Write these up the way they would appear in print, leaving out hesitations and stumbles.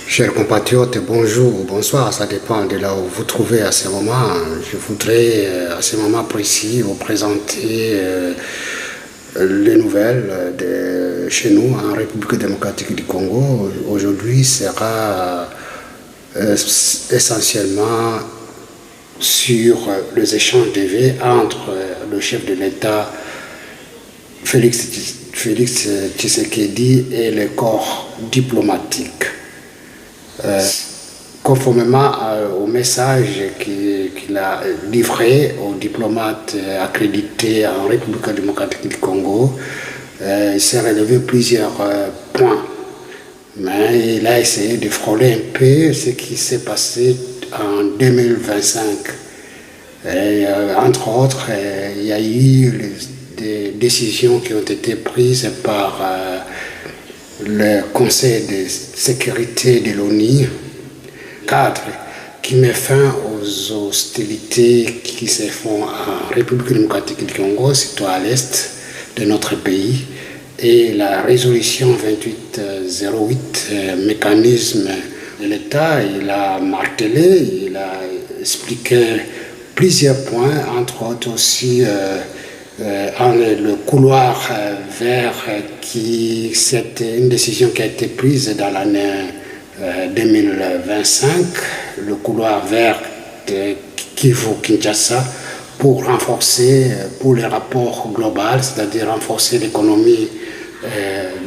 Chers compatriotes, bonjour ou bonsoir, ça dépend de là où vous vous trouvez à ce moment. Je voudrais à ce moment précis vous présenter les nouvelles de chez nous en République démocratique du Congo. Aujourd'hui sera essentiellement sur les échanges de vues entre le chef de l'État Félix Tshisekedi et les corps diplomatiques. Conformément au message qu'il a livré aux diplomates accrédités en République démocratique du Congo, il s'est relevé plusieurs points. Mais il a essayé de frôler un peu ce qui s'est passé en 2025. Et, entre autres, il y a eu des décisions qui ont été prises par le Conseil de sécurité de l'ONU, cadre qui met fin aux hostilités qui se font en République démocratique du Congo, surtout à l'est de notre pays, et la résolution 2808, mécanisme de l'État, il a martelé, il a expliqué plusieurs points, entre autres aussi le couloir vert, c'était une décision qui a été prise dans l'année 2025, le couloir vert de Kivu-Kinshasa, pour renforcer, pour les rapports globaux, c'est-à-dire renforcer l'économie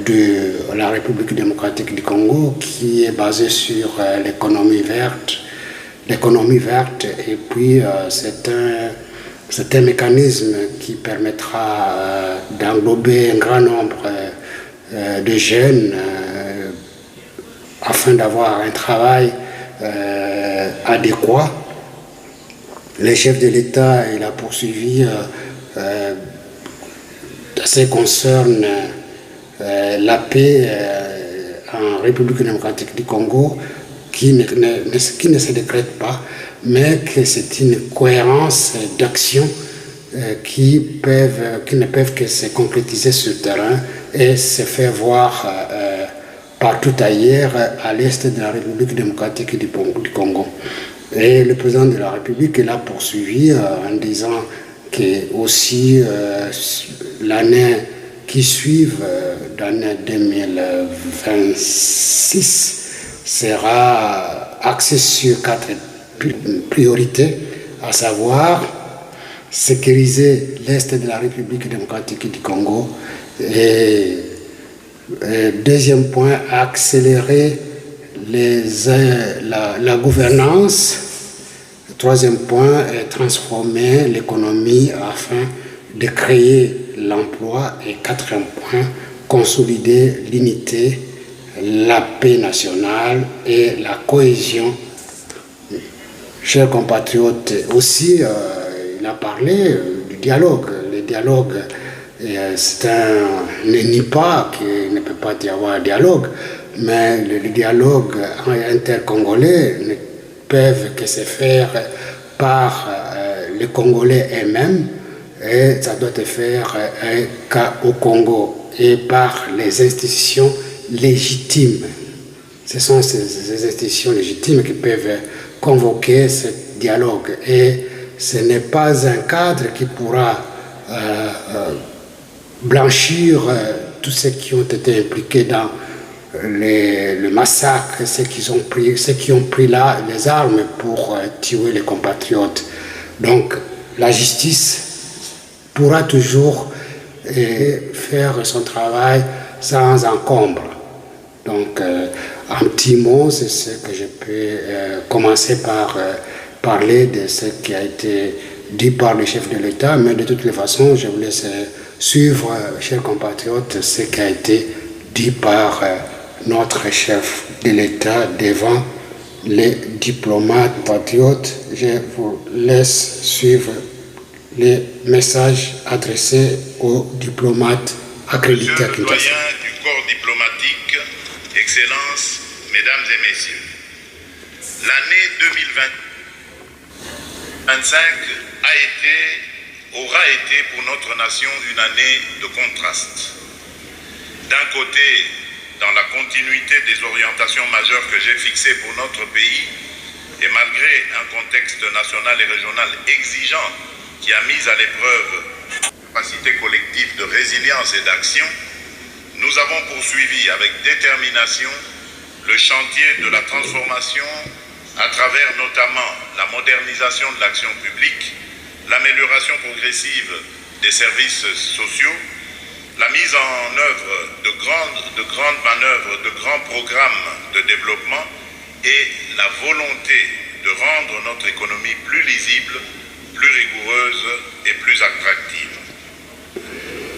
de la République démocratique du Congo, qui est basée sur l'économie verte. L'économie verte, et puis c'est un mécanisme qui permettra d'englober un grand nombre de jeunes afin d'avoir un travail adéquat. Le chef de l'État, il a poursuivi ce qui concerne la paix en République démocratique du Congo, qui ne se décrète pas, mais que c'est une cohérence d'action qui ne peuvent que se concrétiser sur le terrain et se faire voir partout ailleurs à l'est de la République démocratique du Congo. Et le président de la République l'a poursuivi en disant que aussi l'année qui suit, l'année 2026, sera axée sur 4 priorités, à savoir sécuriser l'est de la République démocratique du Congo, et deuxième point, accélérer la gouvernance. Troisième point, transformer l'économie afin de créer l'emploi. Et quatrième point, consolider l'unité, la paix nationale et la cohésion. Chers compatriotes, aussi, il a parlé du dialogue. Le dialogue, ne nie pas qu'il ne peut pas y avoir un dialogue, mais le dialogue intercongolais ne peuvent que se faire par les Congolais eux-mêmes, et ça doit se faire au Congo et par les institutions légitimes. Ce sont ces institutions légitimes qui peuvent convoquer ce dialogue, et ce n'est pas un cadre qui pourra blanchir tous ceux qui ont été impliqués dans le massacre, ceux qui ont pris là les armes pour tuer les compatriotes. Donc la justice pourra toujours faire son travail sans encombre. Donc un petit mot, c'est ce que je peux commencer par parler de ce qui a été dit par le chef de l'État, mais de toutes les façons, je vous laisse suivre, chers compatriotes, ce qui a été dit par notre chef de l'État devant les diplomates patriotes. Je vous laisse suivre les messages adressés aux diplomates accrédités à Kinshasa. Doyen du corps diplomatique, Excellences, Mesdames et Messieurs, l'année 2025 aura été pour notre nation une année de contraste. D'un côté, dans la continuité des orientations majeures que j'ai fixées pour notre pays, et malgré un contexte national et régional exigeant qui a mis à l'épreuve la capacité collective de résilience et d'action, nous avons poursuivi avec détermination le chantier de la transformation à travers notamment la modernisation de l'action publique, l'amélioration progressive des services sociaux, la mise en œuvre de grandes manœuvres, de grands programmes de développement et la volonté de rendre notre économie plus lisible, plus rigoureuse et plus attractive.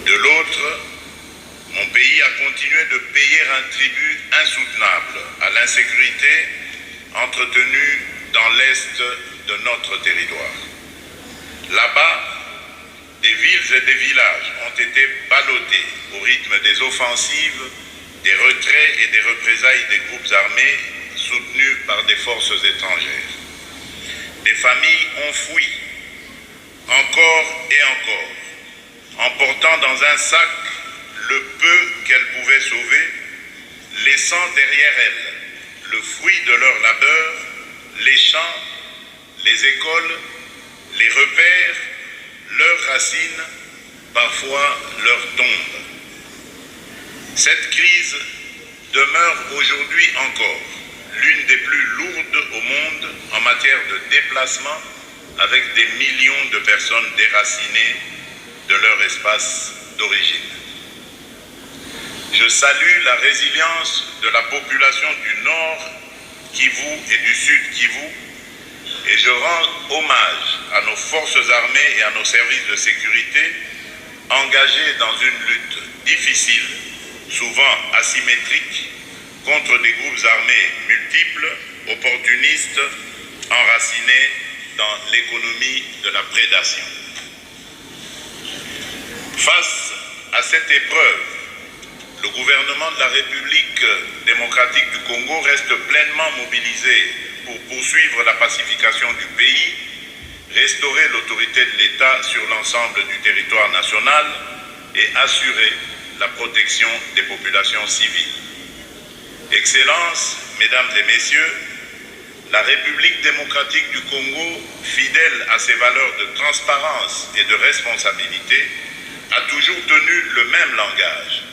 De l'autre, mon pays a continué de payer un tribut insoutenable à l'insécurité entretenue dans l'est de notre territoire. Là-bas, des villes et des villages ont été ballottés au rythme des offensives, des retraits et des représailles des groupes armés soutenus par des forces étrangères. Des familles ont fui, encore et encore, emportant dans un sac le peu qu'elles pouvaient sauver, laissant derrière elles le fruit de leur labeur, les champs, les écoles, les repères, leurs racines, parfois leurs tombes. Cette crise demeure aujourd'hui encore l'une des plus lourdes au monde en matière de déplacement, avec des millions de personnes déracinées de leur espace d'origine. Je salue la résilience de la population du Nord Kivu et du Sud Kivu, et je rends hommage à nos forces armées et à nos services de sécurité engagés dans une lutte difficile, souvent asymétrique, contre des groupes armés multiples, opportunistes, enracinés dans l'économie de la prédation. Face à cette épreuve, le gouvernement de la République démocratique du Congo reste pleinement mobilisé pour poursuivre la pacification du pays, restaurer l'autorité de l'État sur l'ensemble du territoire national et assurer la protection des populations civiles. Excellences, Mesdames et Messieurs, la République démocratique du Congo, fidèle à ses valeurs de transparence et de responsabilité, a toujours tenu le même langage.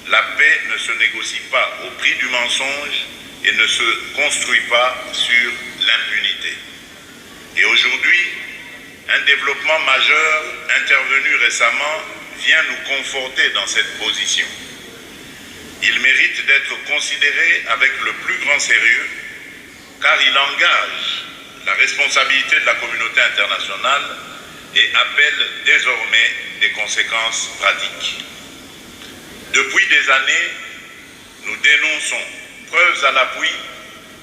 La paix ne se négocie pas au prix du mensonge et ne se construit pas sur l'impunité. Et aujourd'hui, un développement majeur intervenu récemment vient nous conforter dans cette position. Il mérite d'être considéré avec le plus grand sérieux car il engage la responsabilité de la communauté internationale et appelle désormais des conséquences pratiques. Depuis des années, nous dénonçons, preuves à l'appui,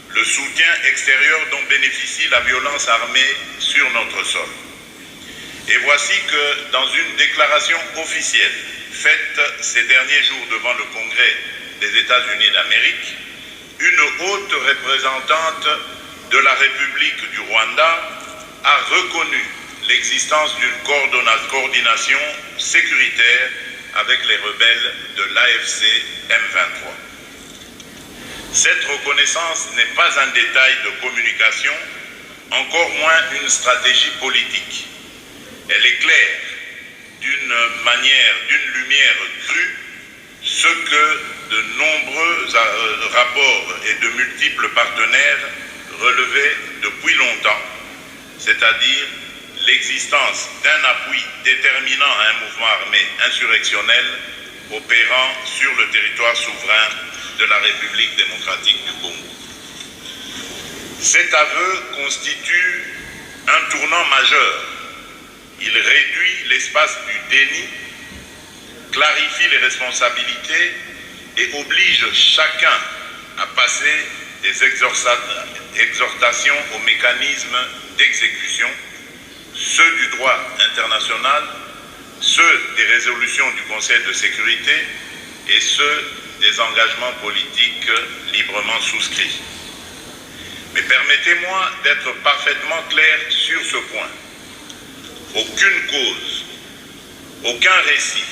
le soutien extérieur dont bénéficie la violence armée sur notre sol. Et voici que dans une déclaration officielle faite ces derniers jours devant le Congrès des États-Unis d'Amérique, une haute représentante de la République du Rwanda a reconnu l'existence d'une coordination sécuritaire avec les rebelles de l'AFC M23. Cette reconnaissance n'est pas un détail de communication, encore moins une stratégie politique. Elle éclaire d'une lumière crue, ce que de nombreux rapports et de multiples partenaires relevaient depuis longtemps, c'est-à-dire l'existence d'un appui déterminant à un mouvement armé insurrectionnel opérant sur le territoire souverain de la République démocratique du Congo. Cet aveu constitue un tournant majeur. Il réduit l'espace du déni, clarifie les responsabilités et oblige chacun à passer des exhortations aux mécanismes d'exécution, ceux du droit international, ceux des résolutions du Conseil de sécurité et ceux des engagements politiques librement souscrits. Mais permettez-moi d'être parfaitement clair sur ce point. Aucune cause, aucun récit,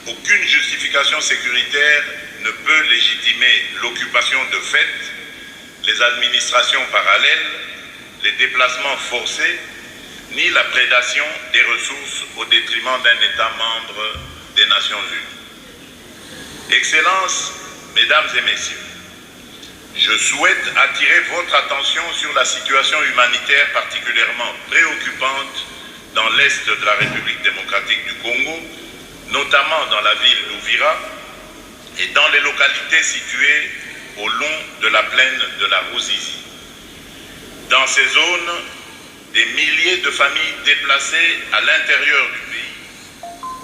aucune justification sécuritaire ne peut légitimer l'occupation de fait, les administrations parallèles, les déplacements forcés, ni la prédation des ressources au détriment d'un État membre des Nations Unies. Excellences, Mesdames et Messieurs, je souhaite attirer votre attention sur la situation humanitaire particulièrement préoccupante dans l'est de la République démocratique du Congo, notamment dans la ville d'Uvira et dans les localités situées au long de la plaine de la Ruzizi. Dans ces zones, des milliers de familles déplacées à l'intérieur du pays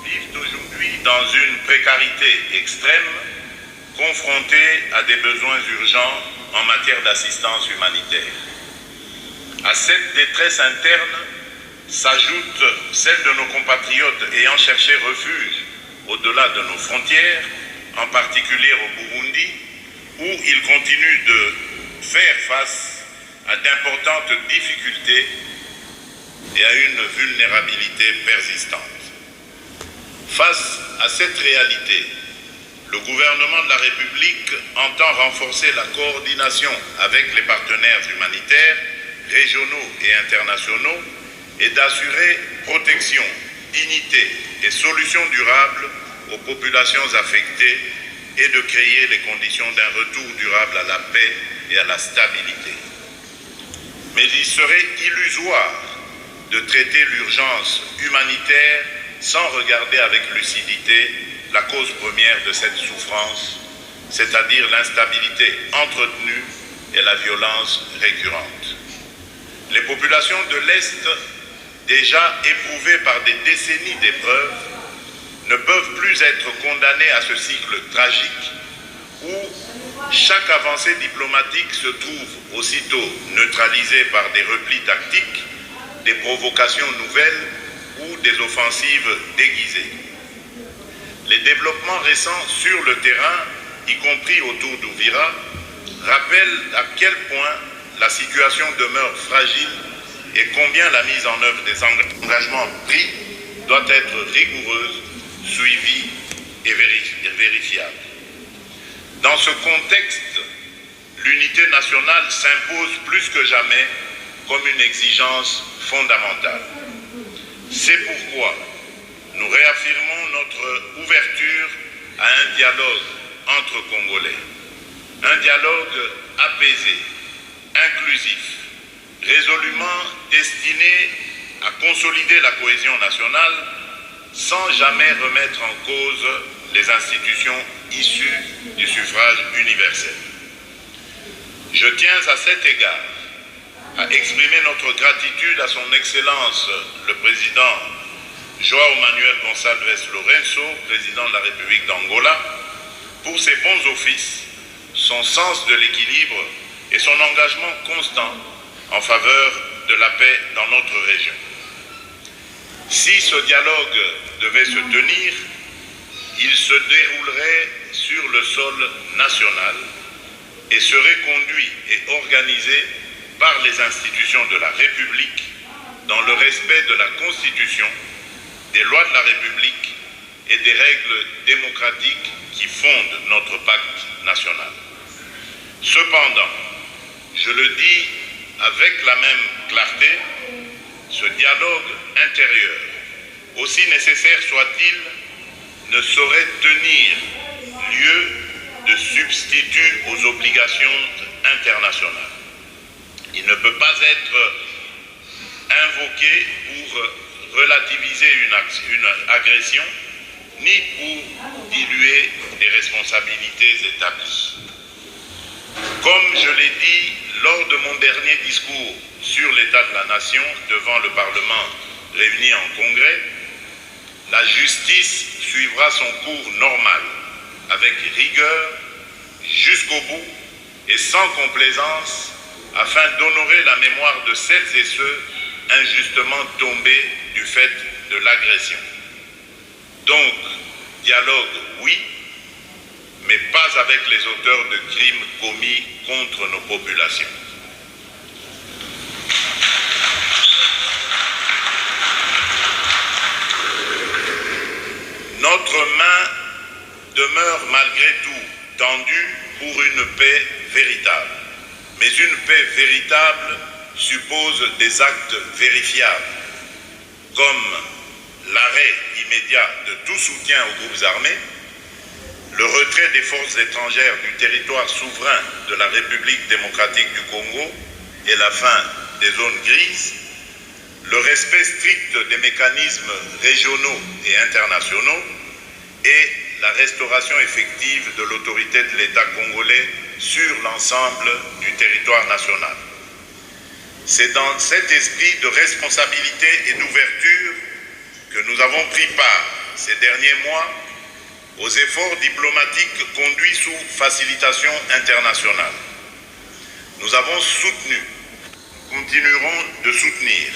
vivent aujourd'hui dans une précarité extrême, confrontées à des besoins urgents en matière d'assistance humanitaire. À cette détresse interne s'ajoute celle de nos compatriotes ayant cherché refuge au-delà de nos frontières, en particulier au Burundi, où ils continuent de faire face à d'importantes difficultés et à une vulnérabilité persistante. Face à cette réalité, le gouvernement de la République entend renforcer la coordination avec les partenaires humanitaires, régionaux et internationaux et d'assurer protection, dignité et solutions durables aux populations affectées et de créer les conditions d'un retour durable à la paix et à la stabilité. Mais il serait illusoire de traiter l'urgence humanitaire sans regarder avec lucidité la cause première de cette souffrance, c'est-à-dire l'instabilité entretenue et la violence récurrente. Les populations de l'Est, déjà éprouvées par des décennies d'épreuves, ne peuvent plus être condamnées à ce cycle tragique où chaque avancée diplomatique se trouve aussitôt neutralisée par des replis tactiques, des provocations nouvelles ou des offensives déguisées. Les développements récents sur le terrain, y compris autour d'Uvira, rappellent à quel point la situation demeure fragile et combien la mise en œuvre des engagements pris doit être rigoureuse, suivie et vérifiable. Dans ce contexte, l'unité nationale s'impose plus que jamais comme une exigence fondamentale. C'est pourquoi nous réaffirmons notre ouverture à un dialogue entre Congolais, un dialogue apaisé, inclusif, résolument destiné à consolider la cohésion nationale sans jamais remettre en cause les institutions issues du suffrage universel. Je tiens à cet égard à exprimer notre gratitude à son Excellence le Président João Manuel Gonçalves Lourenço, Président de la République d'Angola, pour ses bons offices, son sens de l'équilibre et son engagement constant en faveur de la paix dans notre région. Si ce dialogue devait se tenir, il se déroulerait sur le sol national et serait conduit et organisé par les institutions de la République dans le respect de la Constitution, des lois de la République et des règles démocratiques qui fondent notre pacte national. Cependant, je le dis avec la même clarté, ce dialogue intérieur, aussi nécessaire soit-il, ne saurait tenir lieu de substitut aux obligations internationales. Il ne peut pas être invoqué pour relativiser une agression, ni pour diluer les responsabilités établies. Comme je l'ai dit lors de mon dernier discours sur l'état de la nation devant le Parlement réuni en congrès, la justice suivra son cours normal, avec rigueur, jusqu'au bout et sans complaisance, afin d'honorer la mémoire de celles et ceux injustement tombés du fait de l'agression. Donc, dialogue, oui, mais pas avec les auteurs de crimes commis contre nos populations. Notre main demeure malgré tout tendue pour une paix véritable. Mais une paix véritable suppose des actes vérifiables, comme l'arrêt immédiat de tout soutien aux groupes armés, le retrait des forces étrangères du territoire souverain de la République démocratique du Congo et la fin des zones grises, le respect strict des mécanismes régionaux et internationaux et la restauration effective de l'autorité de l'État congolais sur l'ensemble du territoire national. C'est dans cet esprit de responsabilité et d'ouverture que nous avons pris part ces derniers mois aux efforts diplomatiques conduits sous facilitation internationale. Nous avons soutenu, continuerons de soutenir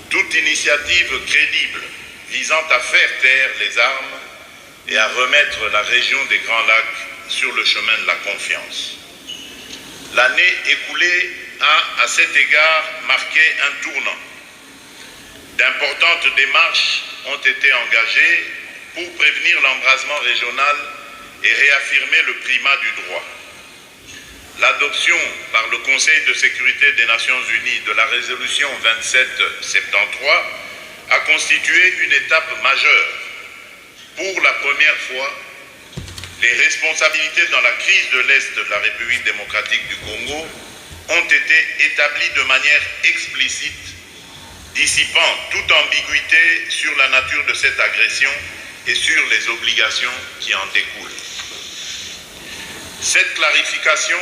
toute initiative crédible visant à faire taire les armes et à remettre la région des Grands Lacs sur le chemin de la confiance. L'année écoulée a, à cet égard, marqué un tournant. D'importantes démarches ont été engagées pour prévenir l'embrasement régional et réaffirmer le primat du droit. L'adoption par le Conseil de sécurité des Nations Unies de la résolution 2773 a constitué une étape majeure. Pour la première fois, les responsabilités dans la crise de l'Est de la République démocratique du Congo ont été établies de manière explicite, dissipant toute ambiguïté sur la nature de cette agression et sur les obligations qui en découlent. Cette clarification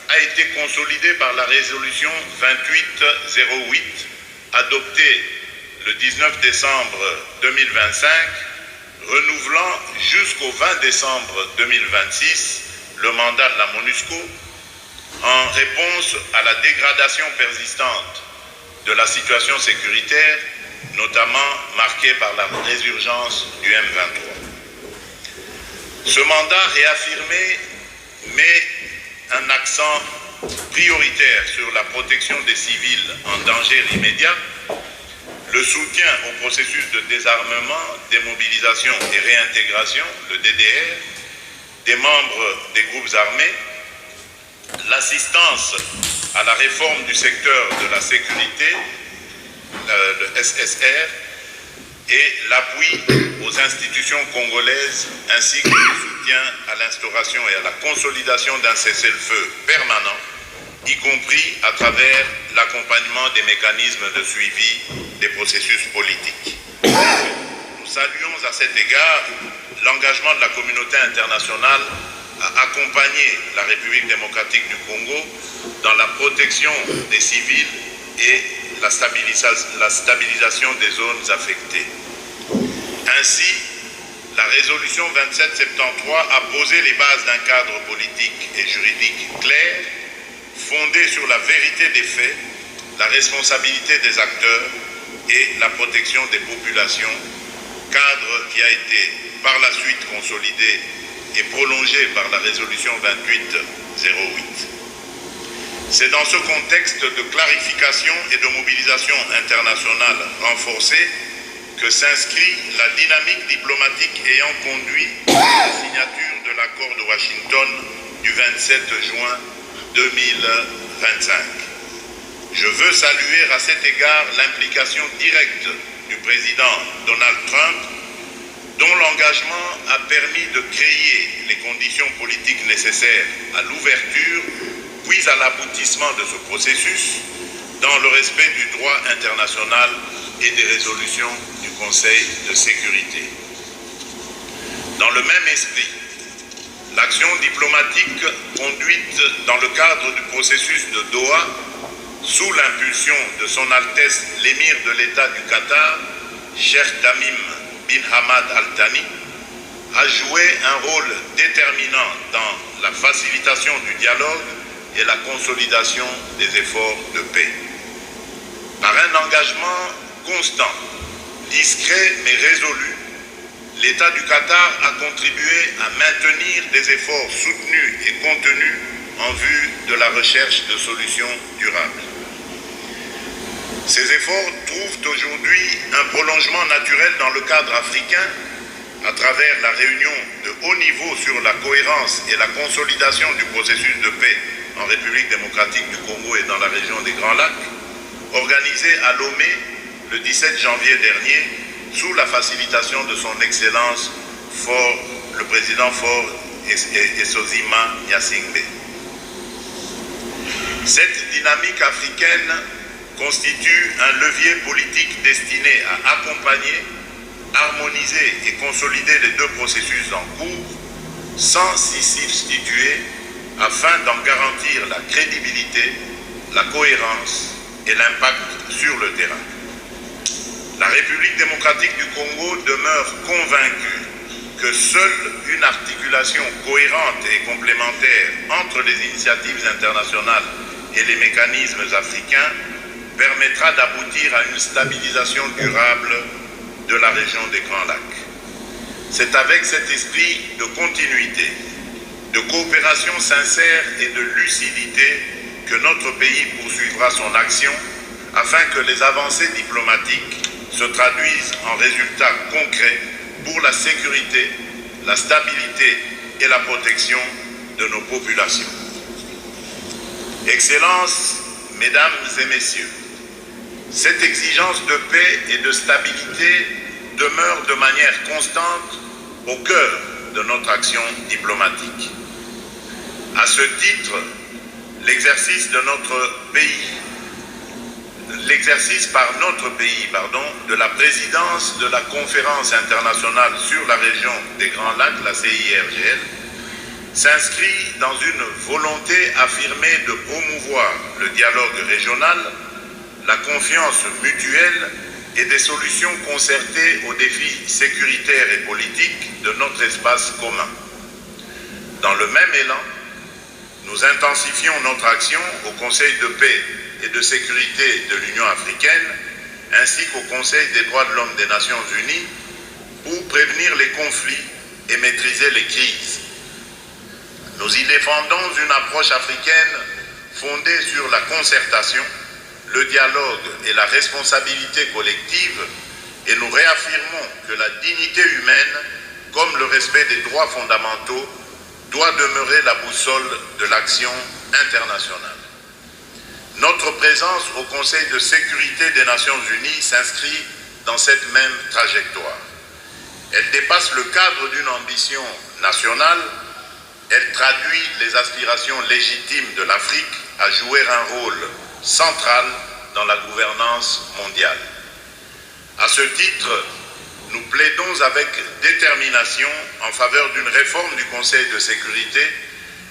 a été consolidée par la résolution 2808, adoptée le 19 décembre 2025, renouvelant jusqu'au 20 décembre 2026 le mandat de la MONUSCO en réponse à la dégradation persistante de la situation sécuritaire, notamment marquée par la résurgence du M23. Ce mandat réaffirmé met un accent prioritaire sur la protection des civils en danger immédiat, le soutien au processus de désarmement, démobilisation et réintégration, le DDR, des membres des groupes armés, l'assistance à la réforme du secteur de la sécurité, le SSR, et l'appui aux institutions congolaises, ainsi que le soutien à l'instauration et à la consolidation d'un cessez-le-feu permanent, y compris à travers l'accompagnement des mécanismes de suivi des processus politiques. Nous saluons à cet égard l'engagement de la communauté internationale à accompagner la République démocratique du Congo dans la protection des civils et la stabilisation des zones affectées. Ainsi, la résolution 2773 a posé les bases d'un cadre politique et juridique clair, fondé sur la vérité des faits, la responsabilité des acteurs et la protection des populations, cadre qui a été par la suite consolidé et prolongé par la résolution 2808. C'est dans ce contexte de clarification et de mobilisation internationale renforcée que s'inscrit la dynamique diplomatique ayant conduit à la signature de l'accord de Washington du 27 juin 2025. Je veux saluer à cet égard l'implication directe du président Donald Trump, dont l'engagement a permis de créer les conditions politiques nécessaires à l'ouverture puis à l'aboutissement de ce processus dans le respect du droit international et des résolutions du Conseil de sécurité. Dans le même esprit, l'action diplomatique conduite dans le cadre du processus de Doha, sous l'impulsion de son Altesse l'émir de l'État du Qatar, Cheikh Tamim bin Hamad Al Thani, a joué un rôle déterminant dans la facilitation du dialogue et la consolidation des efforts de paix. Par un engagement constant, discret mais résolu, l'État du Qatar a contribué à maintenir des efforts soutenus et contenus en vue de la recherche de solutions durables. Ces efforts trouvent aujourd'hui un prolongement naturel dans le cadre africain à travers la réunion de haut niveau sur la cohérence et la consolidation du processus de paix en République démocratique du Congo et dans la région des Grands Lacs, organisée à Lomé le 17 janvier dernier, sous la facilitation de son Excellence le président Faure Essozima Gnassingbé. Cette dynamique africaine constitue un levier politique destiné à accompagner, harmoniser et consolider les deux processus en cours, sans s'y substituer, afin d'en garantir la crédibilité, la cohérence et l'impact sur le terrain. La République démocratique du Congo demeure convaincue que seule une articulation cohérente et complémentaire entre les initiatives internationales et les mécanismes africains permettra d'aboutir à une stabilisation durable de la région des Grands Lacs. C'est avec cet esprit de continuité, de coopération sincère et de lucidité que notre pays poursuivra son action afin que les avancées diplomatiques se traduisent en résultats concrets pour la sécurité, la stabilité et la protection de nos populations. Excellences, Mesdames et Messieurs, cette exigence de paix et de stabilité demeure de manière constante au cœur de notre action diplomatique. À ce titre, l'exercice par notre pays de la présidence de la Conférence internationale sur la région des Grands Lacs, la CIRGL, s'inscrit dans une volonté affirmée de promouvoir le dialogue régional, la confiance mutuelle et des solutions concertées aux défis sécuritaires et politiques de notre espace commun. Dans le même élan, nous intensifions notre action au Conseil de paix et de sécurité de l'Union africaine, ainsi qu'au Conseil des droits de l'homme des Nations unies, pour prévenir les conflits et maîtriser les crises. Nous y défendons une approche africaine fondée sur la concertation, le dialogue et la responsabilité collective, et nous réaffirmons que la dignité humaine, comme le respect des droits fondamentaux, doit demeurer la boussole de l'action internationale. Notre présence au Conseil de sécurité des Nations unies s'inscrit dans cette même trajectoire. Elle dépasse le cadre d'une ambition nationale, elle traduit les aspirations légitimes de l'Afrique à jouer un rôle central dans la gouvernance mondiale. À ce titre, nous plaidons avec détermination en faveur d'une réforme du Conseil de sécurité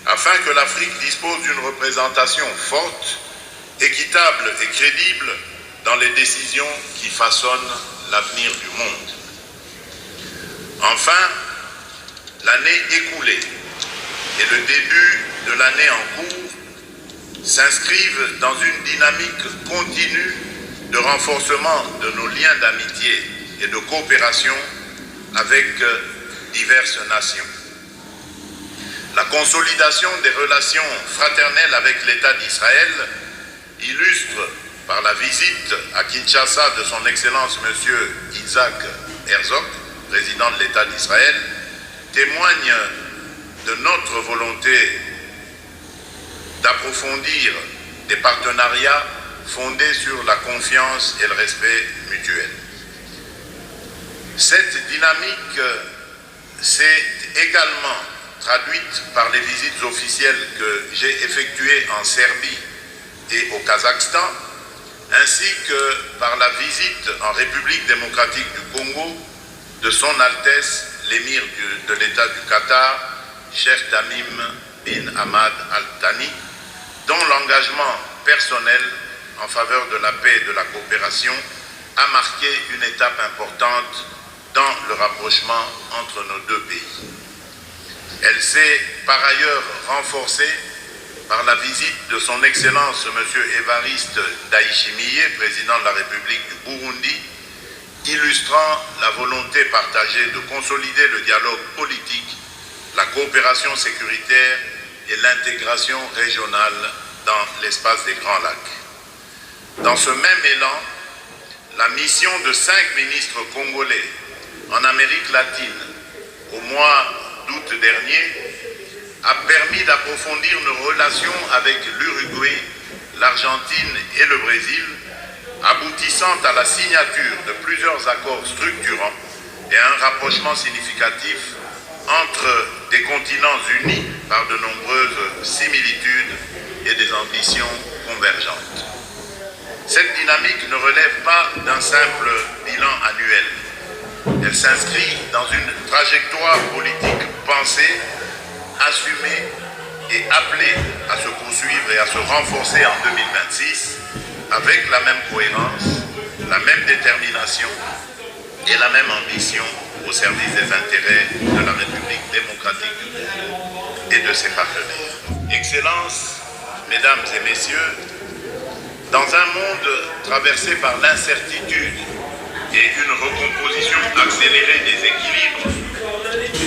afin que l'Afrique dispose d'une représentation forte, équitable et crédible dans les décisions qui façonnent l'avenir du monde. Enfin, l'année écoulée et le début de l'année en cours s'inscrivent dans une dynamique continue de renforcement de nos liens d'amitié et de coopération avec diverses nations. La consolidation des relations fraternelles avec l'État d'Israël illustre par la visite à Kinshasa de son Excellence M. Isaac Herzog, président de l'État d'Israël, témoigne de notre volonté d'approfondir des partenariats fondés sur la confiance et le respect mutuel. Cette dynamique s'est également traduite par les visites officielles que j'ai effectuées en Serbie et au Kazakhstan, ainsi que par la visite en République démocratique du Congo de son Altesse l'émir de l'État du Qatar, Cheikh Tamim bin Hamad Al Thani, dont l'engagement personnel en faveur de la paix et de la coopération a marqué une étape importante dans le rapprochement entre nos deux pays. Elle s'est par ailleurs renforcée par la visite de son Excellence M. Évariste Ndayishimiye, président de la République du Burundi, illustrant la volonté partagée de consolider le dialogue politique, la coopération sécuritaire et l'intégration régionale dans l'espace des Grands Lacs. Dans ce même élan, la mission de 5 ministres congolais en Amérique latine au mois d'août dernier, a permis d'approfondir nos relations avec l'Uruguay, l'Argentine et le Brésil, aboutissant à la signature de plusieurs accords structurants et un rapprochement significatif entre des continents unis par de nombreuses similitudes et des ambitions convergentes. Cette dynamique ne relève pas d'un simple bilan annuel. Elle s'inscrit dans une trajectoire politique pensée, assumée et appelée à se poursuivre et à se renforcer en 2026 avec la même cohérence, la même détermination et la même ambition au service des intérêts de la République démocratique du Congo et de ses partenaires. Excellences, Mesdames et Messieurs, dans un monde traversé par l'incertitude et une recomposition accélérée des équilibres,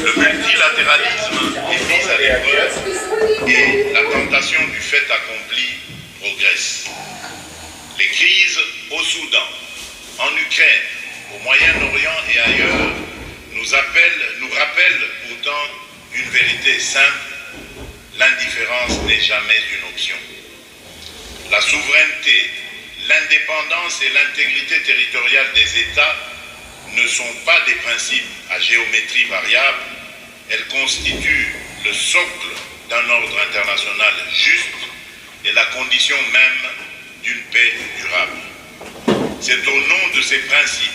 le multilatéralisme est mis à l'épreuve et la tentation du fait accompli progresse. Les crises au Soudan, en Ukraine, au Moyen-Orient et ailleurs nous rappellent pourtant une vérité simple: l'indifférence n'est jamais une option. La souveraineté, l'indépendance et l'intégrité territoriale des États ne sont pas des principes à géométrie variable, elles constituent le socle d'un ordre international juste et la condition même d'une paix durable. C'est au nom de ces principes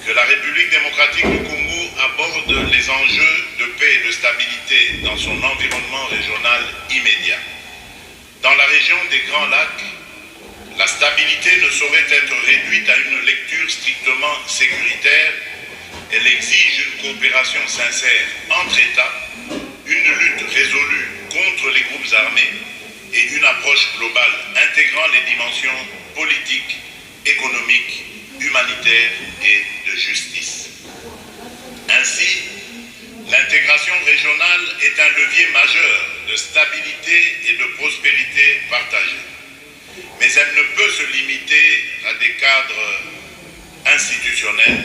que la République démocratique du Congo aborde les enjeux de paix et de stabilité dans son environnement régional immédiat. Dans la région des Grands Lacs, la stabilité ne saurait être réduite à une lecture strictement sécuritaire. Elle exige une coopération sincère entre États, une lutte résolue contre les groupes armés et une approche globale intégrant les dimensions politiques, économiques, humanitaires et de justice. Ainsi, l'intégration régionale est un levier majeur de stabilité et de prospérité partagée. Mais elle ne peut se limiter à des cadres institutionnels.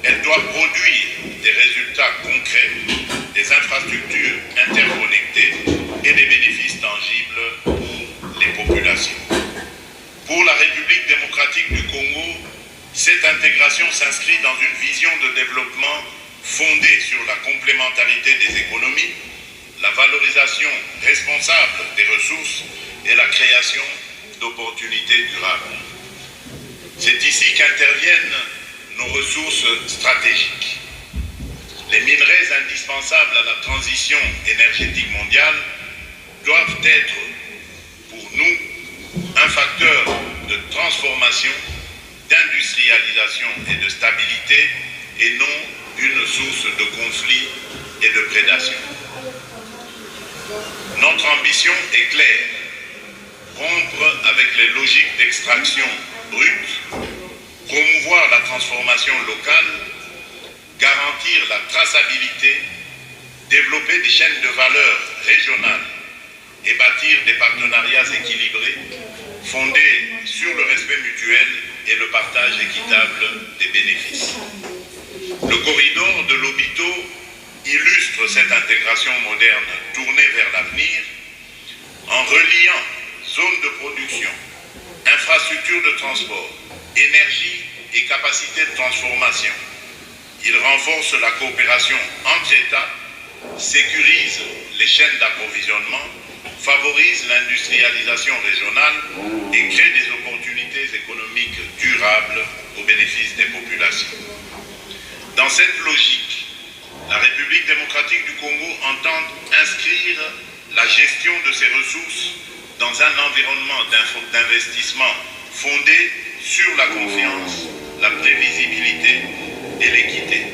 Elle doit produire des résultats concrets, des infrastructures interconnectées et des bénéfices tangibles pour les populations. Pour la République démocratique du Congo, cette intégration s'inscrit dans une vision de développement fondée sur la complémentarité des économies, la valorisation responsable des ressources et la création d'opportunités durables. C'est ici qu'interviennent nos ressources stratégiques. Les minerais indispensables à la transition énergétique mondiale doivent être, pour nous, un facteur de transformation, d'industrialisation et de stabilité, et non une source de conflit et de prédation. Notre ambition est claire: rompre avec les logiques d'extraction brute, promouvoir la transformation locale, garantir la traçabilité, développer des chaînes de valeur régionales et bâtir des partenariats équilibrés fondés sur le respect mutuel et le partage équitable des bénéfices. Le corridor de Lobito illustre cette intégration moderne tournée vers l'avenir en reliant zones de production, infrastructures de transport, énergie et capacité de transformation. Il renforce la coopération entre États, sécurise les chaînes d'approvisionnement, favorise l'industrialisation régionale et crée des opportunités économiques durables au bénéfice des populations. Dans cette logique, la République démocratique du Congo entend inscrire la gestion de ses ressources dans un environnement d'investissement fondé sur la confiance, la prévisibilité et l'équité.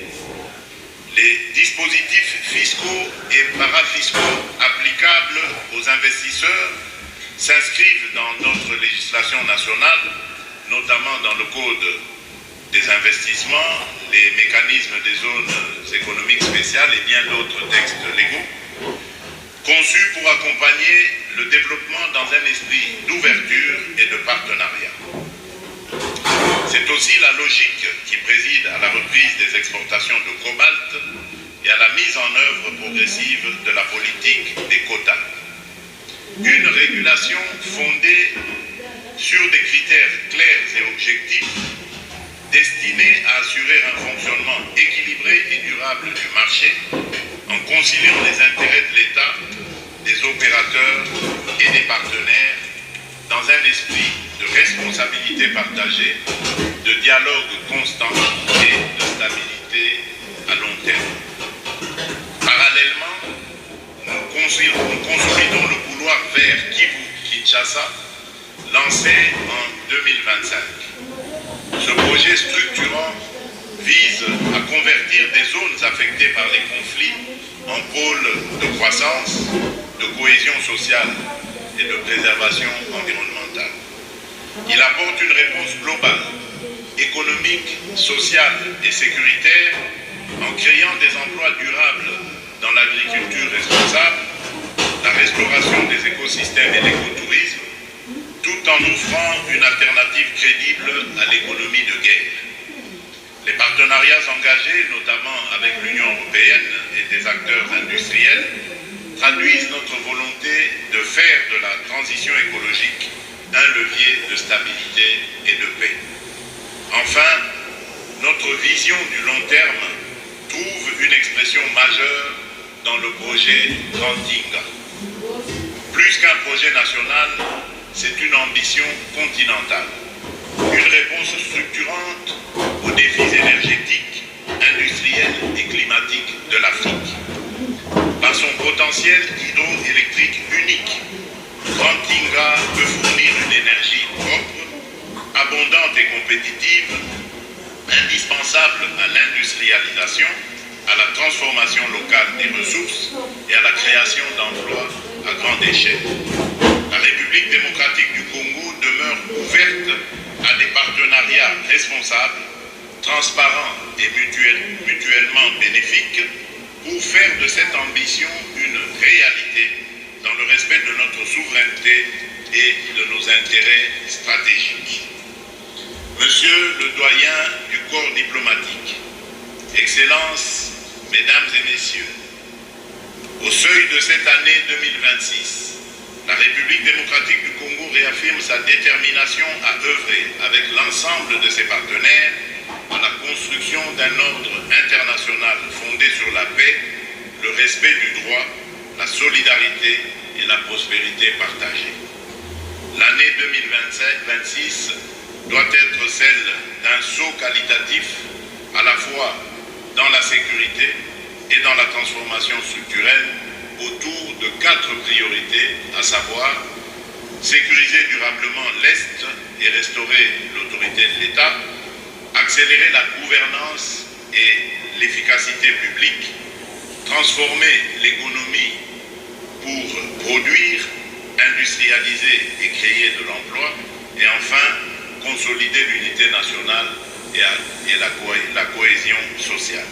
Les dispositifs fiscaux et parafiscaux applicables aux investisseurs s'inscrivent dans notre législation nationale, notamment dans le Code des investissements, les mécanismes des zones économiques spéciales et bien d'autres textes légaux, conçus pour accompagner le développement dans un esprit d'ouverture et de partenariat. C'est aussi la logique qui préside à la reprise des exportations de cobalt et à la mise en œuvre progressive de la politique des quotas. Une régulation fondée sur des critères clairs et objectifs destinés à assurer un fonctionnement équilibré et durable du marché en conciliant les intérêts de l'État, des opérateurs et des partenaires dans un esprit de responsabilité partagée, de dialogue constant et de stabilité à long terme. Parallèlement, nous consolidons le couloir vers Kivu-Kinshasa, lancé en 2025. Ce projet structurant vise à convertir des zones affectées par les conflits en pôles de croissance, de cohésion sociale et de préservation environnementale. Il apporte une réponse globale, économique, sociale et sécuritaire en créant des emplois durables dans l'agriculture responsable, la restauration des écosystèmes et l'écotourisme, tout en offrant une alternative crédible à l'économie de guerre. Les partenariats engagés, notamment avec l'Union européenne et des acteurs industriels, traduisent notre volonté de faire de la transition écologique un levier de stabilité et de paix. Enfin, notre vision du long terme trouve une expression majeure dans le projet Grand-Tinga. Plus qu'un projet national, c'est une ambition continentale, une réponse structurante aux défis énergétiques, industriels et climatiques de l'Afrique. Par son potentiel hydroélectrique unique, Grand-Tinga peut fournir une énergie propre, abondante et compétitive, indispensable à l'industrialisation, à la transformation locale des ressources et à la création d'emplois à grande échelle. La République démocratique du Congo demeure ouverte à des partenariats responsables, transparents et mutuellement bénéfiques pour faire de cette ambition une réalité dans le respect de notre souveraineté et de nos intérêts stratégiques. Monsieur le doyen du corps diplomatique, Excellences, Mesdames et Messieurs, au seuil de cette année 2026, la République démocratique du Congo réaffirme sa détermination à œuvrer avec l'ensemble de ses partenaires à la construction d'un ordre international fondé sur la paix, le respect du droit, la solidarité et la prospérité partagée. L'année 2026 doit être celle d'un saut qualitatif à la fois dans la sécurité et dans la transformation structurelle autour de 4 priorités, à savoir sécuriser durablement l'Est et restaurer l'autorité de l'État, accélérer la gouvernance et l'efficacité publique, transformer l'économie pour produire, industrialiser et créer de l'emploi, et enfin consolider l'unité nationale et la cohésion sociale.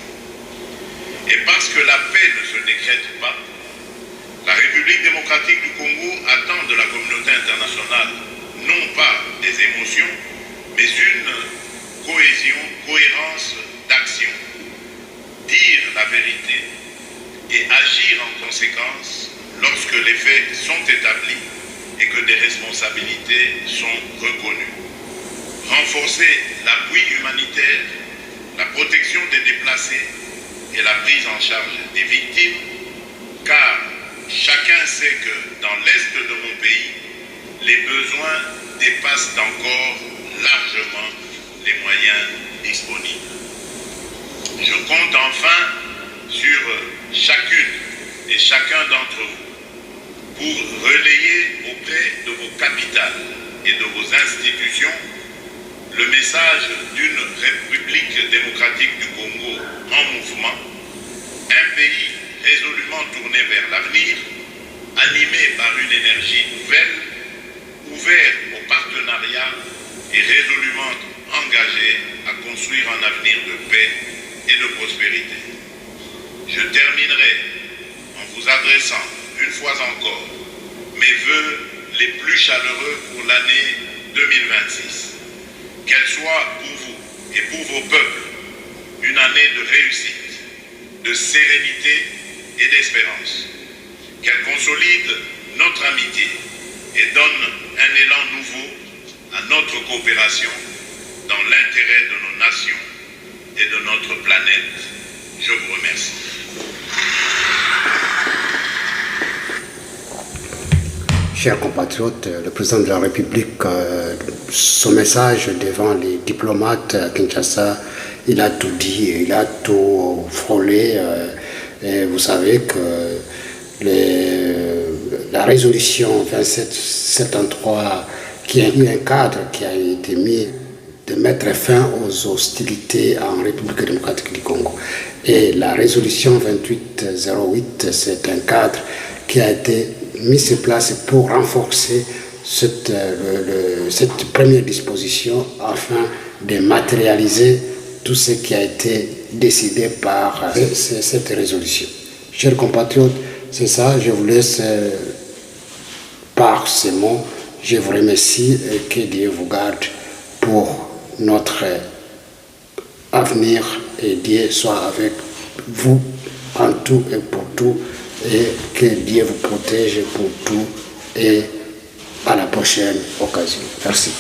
Et parce que la paix ne se décrète pas, la République démocratique du Congo attend de la communauté internationale non pas des émotions, mais une cohérence d'action. Dire la vérité et agir en conséquence lorsque les faits sont établis et que des responsabilités sont reconnues. Renforcer l'appui humanitaire, la protection des déplacés et la prise en charge des victimes, car chacun sait que dans l'Est de mon pays, les besoins dépassent encore largement les moyens disponibles. Je compte enfin sur chacune et chacun d'entre vous pour relayer auprès de vos capitales et de vos institutions le message d'une République démocratique du Congo en mouvement, un pays résolument tourné vers l'avenir, animé par une énergie nouvelle, ouvert au partenariat et résolument engagé à construire un avenir de paix et de prospérité. Je terminerai en vous adressant une fois encore mes vœux les plus chaleureux pour l'année 2026. Qu'elle soit pour vous et pour vos peuples une année de réussite, de sérénité et d'espérance. Qu'elle consolide notre amitié et donne un élan nouveau à notre coopération dans l'intérêt de nos nations et de notre planète. Je vous remercie. Chers compatriotes, le président de la République, son message devant les diplomates à Kinshasa, il a tout dit, il a tout frôlé. Et vous savez que la résolution 2773, qui a eu un cadre qui a été mis de mettre fin aux hostilités en République démocratique du Congo. Et la résolution 2808, c'est un cadre qui a été mis en place pour renforcer cette première disposition afin de matérialiser tout ce qui a été décidé par cette résolution. Chers compatriotes, c'est ça, je vous laisse par ces mots. Je vous remercie et que Dieu vous garde pour notre avenir et Dieu soit avec vous en tout et pour tout et que Dieu vous protège pour tout et à la prochaine occasion. Merci.